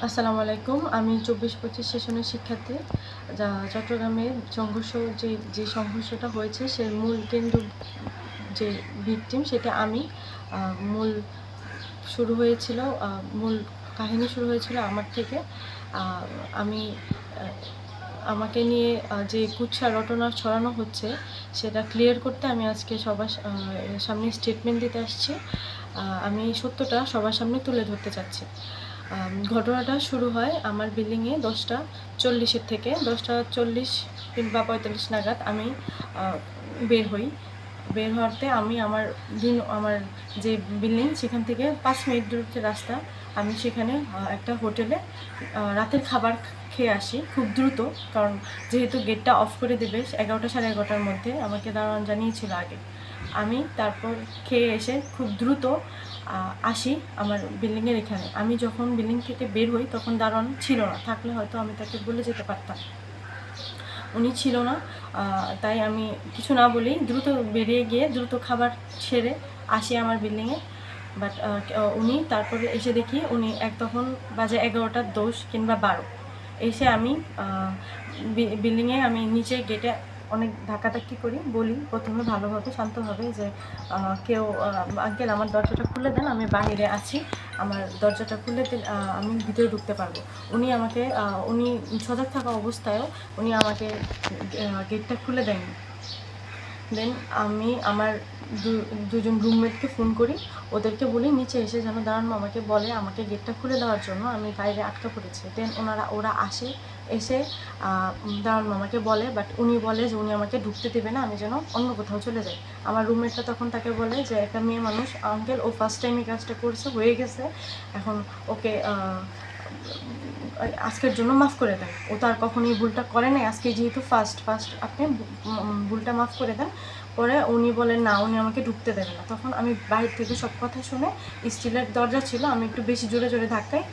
আসসালামু আলাইকুম। আমি ২৪-২৫ সেশনের শিক্ষার্থী। চট্টগ্রামের সংঘর্ষ যে সংঘর্ষটা হয়েছে সে মূল কেন্দ্র যে ভিকটিম সেটা আমি। আ মূল শুরু হয়েছিল মূল কাহিনী শুরু হয়েছিল আমার থেকে। আ আমি আ আমাকে নিয়ে যে কুৎসা রটনা ছড়ানো হচ্ছে সেটা ক্লিয়ার করতে আমি আজকে সবার সামনে স্টেটমেন্ট দিতে আসছি। আমি সত্যটা সবার সামনে তুলে ধরতে চাচ্ছি। ঘটনাটা শুরু হয় আমার বিল্ডিংয়ে 10:40 থেকে 10:40 কিংবা 45 নাগাদ আমি বের হই। বের হওয়াতে আমি আমার যে বিল্ডিং সেখান থেকে 5 মিনিট দূরত্বের রাস্তা। আমি সেখানে একটা হোটেলে রাতের খাবার খেয়ে আসি খুব দ্রুত। কারণ যেহেতু গেটটা অফ করে দেবে 11টা সাড়ে 11টার মধ্যে আমাকে দারোয়ান জানিয়েছিল আগে। আমি তারপর খেয়ে এসে খুব দ্রুত আসি আমার বিল্ডিংয়ের এখানে। আমি যখন বিল্ডিং থেকে বের হই তখন দারোয়ান ছিল না, থাকলে হয়তো আমি তাকে বলে যেতে পারতাম। উনি ছিল না, তাই আমি কিছু না বলেই দ্রুত বেরিয়ে গিয়ে দ্রুত খাবার সেরে আসি আমার বিল্ডিংয়ে। বাট উনি তারপরে এসে দেখি উনি তখন বাজে 11:10 কিংবা 12। এসে আমি বিল্ডিংয়ে আমি নিচে গেটে অনেক ধাক্কাধাক্কি করি, বলি প্রথমে ভালোভাবে শান্তভাবে যে কেউ আঙ্কেল আমার দরজাটা খুলে দেন, আমি বাহিরে আছি, আমার দরজাটা খুলে দিন, আমি ভিতরে ঢুকতে পারবো। উনি সজাগ থাকা অবস্থায়ও উনি আমাকে গেটটা খুলে দেননি। দেন আমি আমার দুজন রুমমেটকে ফোন করি, ওদেরকে বলি নিচে এসে যেন দাঁড়ান আমাকে বলে আমাকে গেটটা খুলে দেওয়ার জন্য, আমি বাইরে আটকা পড়েছি। দেন ওরা আসে, এসে দাঁড়ান আমাকে বলে, বাট উনি বলে যে উনি আমাকে ঢুকতে দেবে না, আমি যেন অন্য কোথাও চলে যাই। আমার রুমমেটটা তখন তাকে বলে যে একটা মেয়ে মানুষ আঙ্কেল, ও ফার্স্ট টাইম এই কাজটা করছে, হয়ে গেছে, এখন ওকে আজকের জন্য মাফ করে দেন। ও তো আর কখনো এই ভুলটা করে নাই, আজকে যেহেতু ফার্স্ট আপনি ভুলটা মাফ করে দেন। পরে উনি বলেন না, উনি আমাকে ঢুকতে দেবে না। তখন আমি বাইরে থেকে সব কথা শুনে, স্টিলের দরজা ছিল, আমি একটু বেশি জোরে জোরে ধাক্কাই,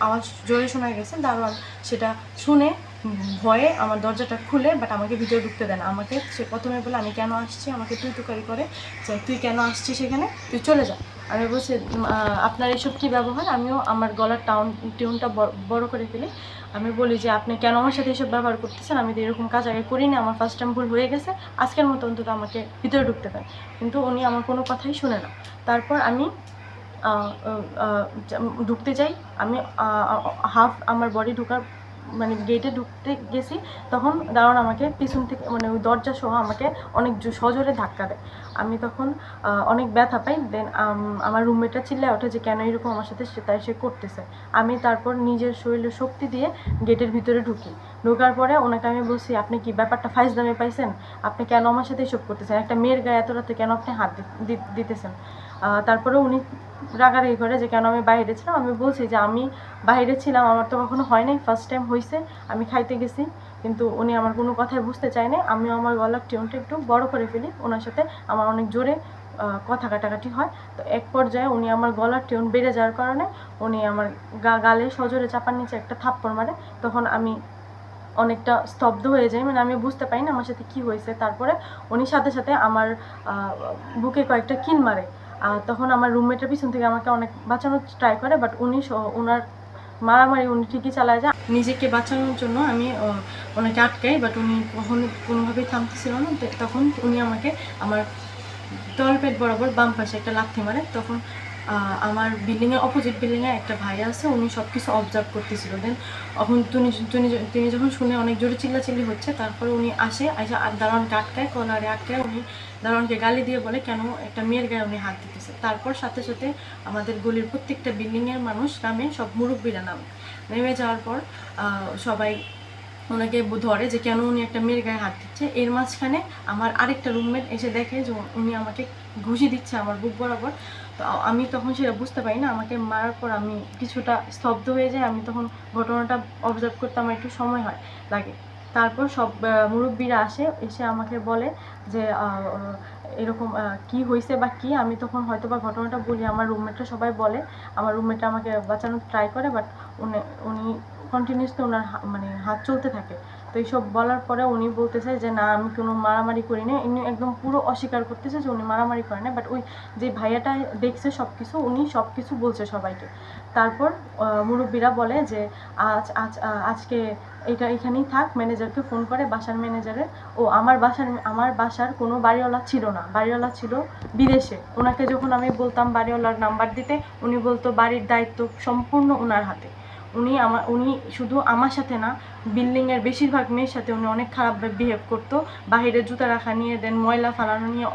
আওয়াজ জোরে শোনা গেছে। দারোয়ান সেটা শুনে ভয়ে আমার দরজাটা খুলে, বাট আমাকে ভিতরে ঢুকতে দেন। আমাকে সে প্রথমে বলে আমি কেন আসছি, আমাকে তুই তুকারি করে যে তুই কেন আসছিস এখানে, তুই চলে যা। আমি বলছি আপনার এসব কী ব্যবহার। আমিও আমার গলার টিউনটা বড় করে ফেলি। আমি বলি যে আপনি কেন আমার সাথে এসব ব্যবহার করতেছেন, আমি তো এরকম কাজ আগে করিনি, আমার ফার্স্ট টাইম ভুল হয়ে গেছে, আজকের মতো অন্তত আমাকে ভিতরে ঢুকতে দেন। কিন্তু উনি আমার কোনো কথাই শুনে না। তারপর আমি ঢুকতে যাই। আমি হাফ আমার বডি ঢোকার মানে গেটে ঢুকতে গেছি, তখন দারোয়ান আমাকে পিছন থেকে মানে ওই দরজা সহ আমাকে অনেক সজোরে ধাক্কা দেয়। আমি তখন অনেক ব্যথা পাই। দেন আমার রুমমেটটা চিল্লায় ওঠে যে কেন এরকম আমার সাথে তাই সে করতেছে। আমি তারপর নিজের শরীরের শক্তি দিয়ে গেটের ভিতরে ঢুকি। ঢোকার পরে ওনাকে আমি বলছি আপনি কি ব্যাপারটা ফাইজলামে পাইছেন, আপনি কেন আমার সাথে এসব করতেছেন, একটা মেয়ের গায়ে এত রাতে কেন আপনি হাত দিতেছেন। তারপরে উনি রাগারাগি করে যে কেন আমি বাইরে ছিলাম। আমি বলছি যে আমি বাইরে ছিলাম, আমার তো কখনো হয় নাই, ফার্স্ট টাইম হয়েছে, আমি খাইতে গেছি। কিন্তু উনি আমার কোনো কথাই বুঝতে চায় না। আমিও আমার গলার টিউনটা একটু বড় করে ফেলি, ওনার সাথে আমার অনেক জোরে কথা কাটাকাটি হয়। তো এক পর্যায়ে উনি আমার গলার টিউন বেড়ে যাওয়ার কারণে উনি আমার গালে সজোরে চাপার নিচে একটা থাপ্পড় মারে। তখন আমি অনেকটা স্তব্ধ হয়ে যাই, মানে আমি বুঝতে পারি না আমার সাথে কী হয়েছে। তারপরে উনি সাথে সাথে আমার বুকে কয়েকটা কিল মারে। তখন আমার রুমমেটের পিছন থেকে আমাকে অনেক বাঁচানোর ট্রাই করে, বাট ওনার মারামারি উনি ঠিকই চালায় যায়। নিজেকে বাঁচানোর জন্য আমি ওনাকে আটকাই, বাট উনি কোনোভাবেই থামতেছিল না। তখন উনি আমাকে আমার তলপেট বরাবর বাম পাশে একটা লাথি মারে। তখন আমার বিল্ডিংয়ের অপোজিট বিল্ডিংয়ে একটা ভাই আছে, উনি সব কিছু অবজার্ভ করতেছিল। দেন এখন তিনি যখন শুনে অনেক জোরে চিল্লাচিল্লি হচ্ছে, তারপরে উনি আসে দারোয়ানকে আটকায়, কলারে আটকায়। উনি দারোয়ানকে গালি দিয়ে বলে কেন একটা মেয়ের গায়ে উনি হাত দিতেছে। তারপর সাথে সাথে আমাদের গলির প্রত্যেকটা বিল্ডিংয়ের মানুষ নামে, সব মুরব্বীরা নেমে যাওয়ার পর সবাই ওনাকে ধরে যে কেন উনি একটা মেয়ের গায়ে হাত দিচ্ছে। এর মাঝখানে আমার আরেকটা রুমমেট এসে দেখে যে উনি আমাকে ঘুষি দিচ্ছে আমার বুক বরাবর। তো আমি তখন সেটা বুঝতে পারি না। আমাকে মারার পর আমি কিছুটা স্তব্ধ হয়ে যাই। আমি তখন ঘটনাটা অবজার্ভ করতে আমার একটু সময় লাগে। তারপর সব মুরব্বীরা এসে আমাকে বলে যে এরকম কি হয়েছে বা কি। আমি তখন হয়তো বা ঘটনাটা বলি, আমার রুমমেটরা সবাই বলে, আমার রুমমেটটা আমাকে বাঁচানোর ট্রাই করে, বাট উনি কন্টিনিউসলি ওনার মানে হাত চলতে থাকে। তো এইসব বলার পরে উনি বলতেছে যে না আমি কোনো মারামারি করি না, উনি একদম পুরো অস্বীকার করতেছে যে উনি মারামারি করে না। বাট ওই যে ভাইয়াটা দেখছে সব কিছু, উনি সব কিছু বলছে সবাইকে। তারপর মুরব্বীরা বলে যে আজকে এটা এখানেই থাক, ম্যানেজারকে ফোন করে, বাসার ম্যানেজারের। ও আমার বাসার কোনো বাড়িওয়ালা ছিল না, বাড়িওয়ালা ছিল বিদেশে। ওনাকে যখন আমি বলতাম বাড়িওয়ালার নাম্বার দিতে, উনি বলতো বাড়ির দায়িত্ব সম্পূর্ণ ওনার হাতে। উনি শুধু আমার সাথে না, বিল্ডিংয়ের বেশিরভাগ মেয়ের সাথে উনি অনেক খারাপ বিহেভ করতো। বাহিরে জুতা রাখা নিয়ে, দেন ময়লা ফালানো নিয়ে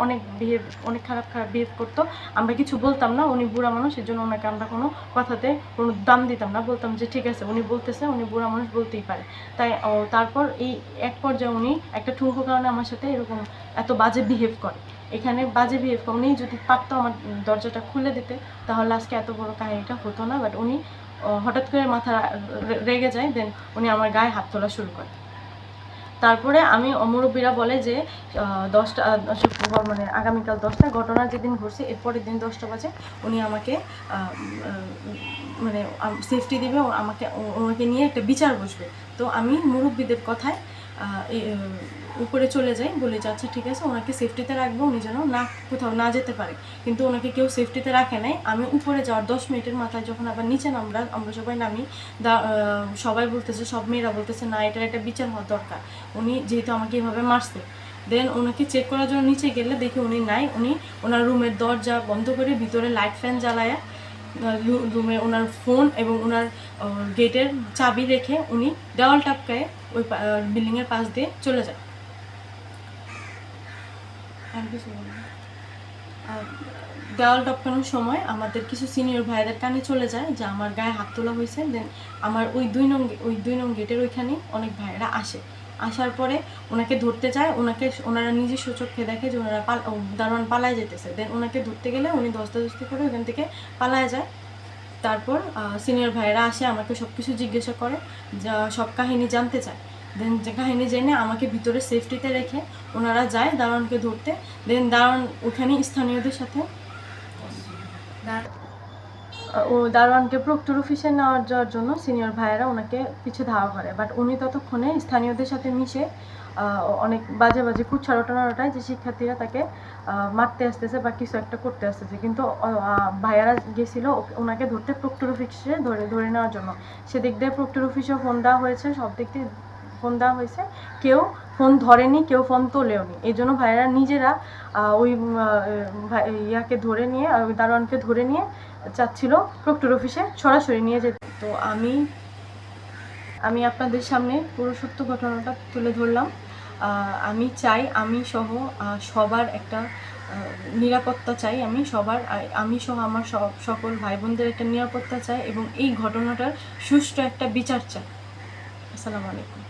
অনেক খারাপ বিহেভ করতো। আমরা কিছু বলতাম না, উনি বুড়া মানুষ, এর জন্য ওনাকে আমরা কোনো কথাতে কোনো দাম দিতাম না, বলতাম যে ঠিক আছে উনি বলতেছে, উনি বুড়া মানুষ বলতেই পারে। তাই তারপর এই এক পর্যায়ে উনি একটা ঠুনকো কারণে আমার সাথে এরকম এত বাজে বিহেভ করে। এখানে বাজে বিহেভ করে, উনি যদি পারতো আমার দরজাটা খুলে দিতে তাহলে আজকে এত বড় কাহিনীটা হতো না। বাট উনি হঠাৎ করে মাথা রেগে যায়, দেন উনি আমার গায়ে হাত তোলা শুরু করে। তারপরে আমি মুরব্বীরা বলে যে 10টা মানে আগামীকাল 10টা, ঘটনা যেদিন ঘটছে এর পরের দিন 10টা বাজে উনি আমাকে মানে সেফটি দেবে, ওনাকে নিয়ে একটা বিচার বসবে। তো আমি মুরব্বীদের কথায় উপরে চলে যাই, বলে যে আচ্ছা ঠিক আছে ওনাকে সেফটিতে রাখবো, উনি যেন কোথাও না যেতে পারে। কিন্তু ওনাকে কেউ সেফটিতে রাখে নাই। আমি উপরে যাওয়ার 10 মিনিটের মাথায় যখন আবার নিচে আমরা সবাই নামি, সবাই বলতেছে, সব মেয়েরা বলতেছে না এটার একটা বিচার হওয়া দরকার, উনি যেহেতু আমাকে এভাবে মারছে। দেন ওনাকে চেক করার জন্য নিচে গেলে দেখি উনি নাই। উনি ওনার রুমের দরজা বন্ধ করে ভিতরে লাইট ফ্যান জ্বালায়া রুমে ওনার ফোন এবং ওনার গেটের চাবি রেখে উনি দেওয়াল টাপকায় ওই বিল্ডিংয়ের পাশ দিয়ে চলে যায়। দেওয়াল টপকানোর সময় আমাদের কিছু সিনিয়র ভাইদের কানে চলে যায় যে আমার গায়ে হাত তোলা হয়েছে। দেন আমার ওই 2 নং গেটের ওইখানে অনেক ভাইয়েরা আসার পরে ওনাকে ধরতে যায়। ওনারা নিজস্ব চোখে দেখে যে ওনারা দারোয়ান পালায় যেতেছে। দেন ওনাকে ধরতে গেলে উনি দস্তাদস্তি করে ওইখান থেকে পালায় যায়। তারপর সিনিয়র ভাইয়েরা আসে, আমাকে সব কিছু জিজ্ঞাসা করে, সব কাহিনী জানতে চায়। দেন যে কাহিনী জেনে আমাকে ভিতরে সেফটিতে রেখে ওনারা যায় দারোয়ানকে ধরতে। দেন দারোয়ান ওখানে স্থানীয়দের সাথে দারোয়ানকে প্রক্টর অফিসে যাওয়ার জন্য সিনিয়র ভাইয়েরা ওনাকে পিছু ধাওয়া করে। বাট উনি ততক্ষণে স্থানীয়দের সাথে মিশে অনেক বাজে কুচ্ছারোটায় যে শিক্ষার্থীরা তাকে মারতে আসতেছে বা কিছু একটা করতে আসতেছে। কিন্তু ভাইয়ারা গেছিল ওনাকে ধরতে প্রক্টর অফিসে ধরে নেওয়ার জন্য। সেদিক দিয়ে প্রক্টর অফিসেও ফোন দেওয়া হয়েছে, সব দিক দিয়ে ফোন দেওয়া হয়েছে, কেউ ফোন ধরেনি, কেউ ফোন তোলেও নি। এই জন্য ভাইয়েরা নিজেরা ওই ইয়াকে ধরে নিয়ে, দারোয়ানকে ধরে নিয়ে চাচ্ছিল প্রক্টর অফিসে সরাসরি নিয়ে যেতে। তো আমি আপনাদের সামনে পুরো সত্য ঘটনাটা তুলে ধরলাম। আমি চাই আমি সহ সবার একটা নিরাপত্তা চাই, আমি সহ আমার সকল ভাই বোনদের একটা নিরাপত্তা চাই এবং এই ঘটনাটার সুষ্ঠু একটা বিচার চাই। আসসালামু আলাইকুম।